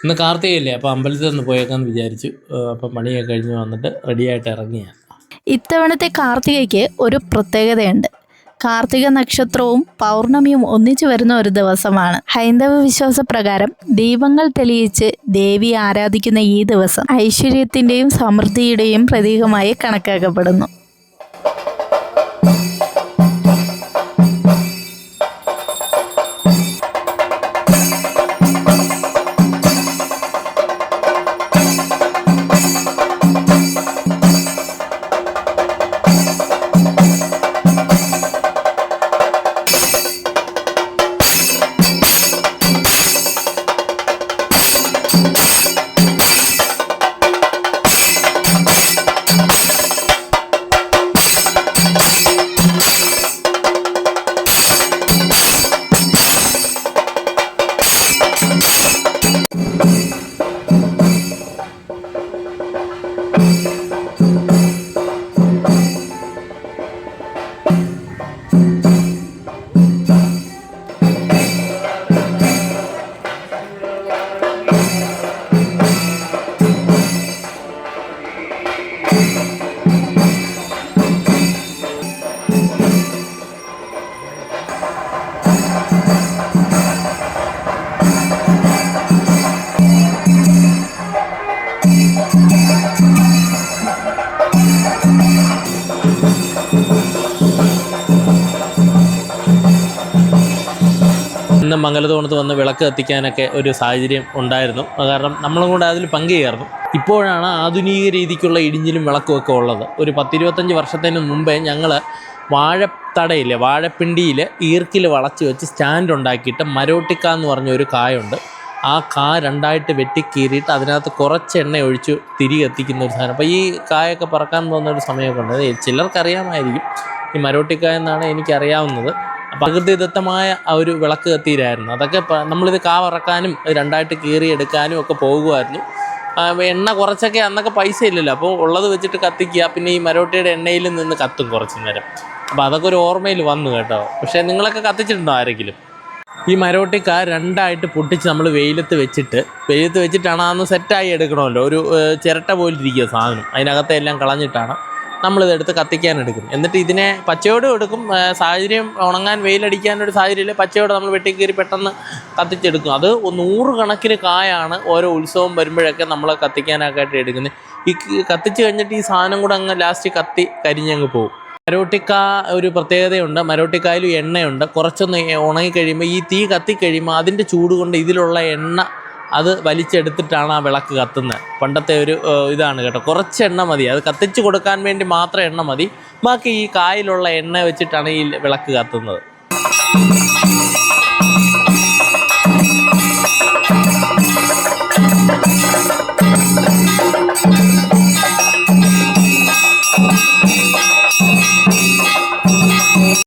ഇന്ന് കാർത്തികയല്ലേ, അപ്പോൾ അമ്പലത്തിൽ നിന്ന് പോയേക്കാന്ന് വിചാരിച്ചു. അപ്പം പണിയൊക്കെ കഴിഞ്ഞ് വന്നിട്ട് റെഡിയായിട്ട് ഇറങ്ങിയാണ്. ഇത്തവണത്തെ കാർത്തികയ്ക്ക് ഒരു പ്രത്യേകതയുണ്ട്. കാർത്തിക നക്ഷത്രവും പൗർണമിയും ഒന്നിച്ചു വരുന്ന ഒരു ദിവസമാണ്. ഹൈന്ദവ വിശ്വാസപ്രകാരം ദീപങ്ങൾ തെളിയിച്ച് ദേവിയെ ആരാധിക്കുന്ന ഈ ദിവസം ഐശ്വര്യത്തിൻ്റെയും സമൃദ്ധിയുടെയും പ്രതീകമായി കണക്കാക്കപ്പെടുന്നു. ഇന്ന് മംഗലത്തോണത്ത് വന്ന് വിളക്ക് കത്തിക്കാനൊക്കെ ഒരു സാഹചര്യം ഉണ്ടായിരുന്നു. കാരണം നമ്മളും കൂടെ അതിൽ പങ്കുചേർന്നു. ഇപ്പോഴാണ് ആധുനിക രീതിക്കുള്ള ഇടിഞ്ഞിലും വിളക്കുമൊക്കെ ഉള്ളത്. ഒരു 10-25 വർഷത്തിന് മുമ്പേ ഞങ്ങൾ വാഴത്തടയില്ലേ, വാഴപ്പിണ്ടിയിൽ ഈർക്കിൽ വളച്ച് വെച്ച് സ്റ്റാൻഡ് ഉണ്ടാക്കിയിട്ട് മരോട്ടിക്ക എന്ന് പറഞ്ഞ ഒരു കായുണ്ട്. ആ കാ രണ്ടായിട്ട് വെട്ടിക്കീറിയിട്ട് അതിനകത്ത് കുറച്ച് എണ്ണ ഒഴിച്ച് തിരി കത്തിക്കുന്ന ഒരു സാധനം. അപ്പോൾ ഈ കായൊക്കെ പറക്കാൻ പോകുന്ന ഒരു സമയമൊക്കെ ഉണ്ട്. ചിലർക്കറിയാമായിരിക്കും. ഈ മരോട്ടിക്ക എന്നാണ് എനിക്കറിയാവുന്നത്. പ്രകൃതിദത്തമായ ആ ഒരു വിളക്ക് കത്തിയിലായിരുന്നു. അതൊക്കെ നമ്മളിത് കാ വറക്കാനും രണ്ടായിട്ട് കീറിയെടുക്കാനും ഒക്കെ പോകുമായിരുന്നു. എണ്ണ കുറച്ചൊക്കെ അന്നൊക്കെ പൈസ ഇല്ലല്ലോ, അപ്പോൾ ഉള്ളത് വെച്ചിട്ട് കത്തിക്കുക. പിന്നെ ഈ മരോട്ടിയുടെ എണ്ണയിൽ നിന്ന് കത്തും കുറച്ച് നേരം. അപ്പോൾ അതൊക്കെ ഒരു ഓർമ്മയിൽ വന്നു കേട്ടോ. പക്ഷേ നിങ്ങളൊക്കെ കത്തിച്ചിട്ടുണ്ടോ ആരെങ്കിലും? ഈ മരോട്ടിക്ക രണ്ടായിട്ട് പൊട്ടിച്ച് നമ്മൾ വെയിലത്ത് വെച്ചിട്ടാണ് അന്ന് സെറ്റായി എടുക്കണമല്ലോ. ഒരു ചിരട്ട പോലിരിക്കുക സാധനം. അതിനകത്തെ എല്ലാം കളഞ്ഞിട്ടാണ് നമ്മളിതെടുത്ത് കത്തിക്കാൻ എടുക്കും. എന്നിട്ട് ഇതിനെ പച്ചയോടും എടുക്കും. സാഹചര്യം ഉണങ്ങാൻ വെയിലടിക്കാനൊരു സാഹചര്യമില്ല, പച്ചയോടെ നമ്മൾ വെട്ടിക്കീറി പെട്ടെന്ന് കത്തിച്ചെടുക്കും. അത് 100 കണക്കിന് കായാണ് ഓരോ ഉത്സവം വരുമ്പോഴൊക്കെ നമ്മൾ കത്തിക്കാനൊക്കെ എടുക്കുന്നത്. ഈ കത്തിച്ച് കഴിഞ്ഞിട്ട് ഈ സാധനം കൂടെ അങ്ങ് ലാസ്റ്റ് കത്തി കരിഞ്ഞങ്ങ് പോകും. മരോട്ടിക്ക ഒരു പ്രത്യേകതയുണ്ട്. മരോട്ടിക്കായാലും എണ്ണയുണ്ട്. കുറച്ചൊന്ന് ഉണങ്ങിക്കഴിയുമ്പോൾ ഈ തീ കത്തിക്കഴിയുമ്പോൾ അതിൻ്റെ ചൂട് കൊണ്ട് ഇതിലുള്ള എണ്ണ അത് വലിച്ചെടുത്തിട്ടാണ് ആ വിളക്ക് കത്തുന്നത്. പണ്ടത്തെ ഒരു ഇതാണ് കേട്ടോ. കുറച്ച് എണ്ണ മതി, അത് കത്തിച്ച് കൊടുക്കാൻ വേണ്ടി മാത്രം എണ്ണ മതി. ബാക്കി ഈ കായിലുള്ള എണ്ണ വെച്ചിട്ടാണ് ഈ വിളക്ക് കത്തുന്നത്.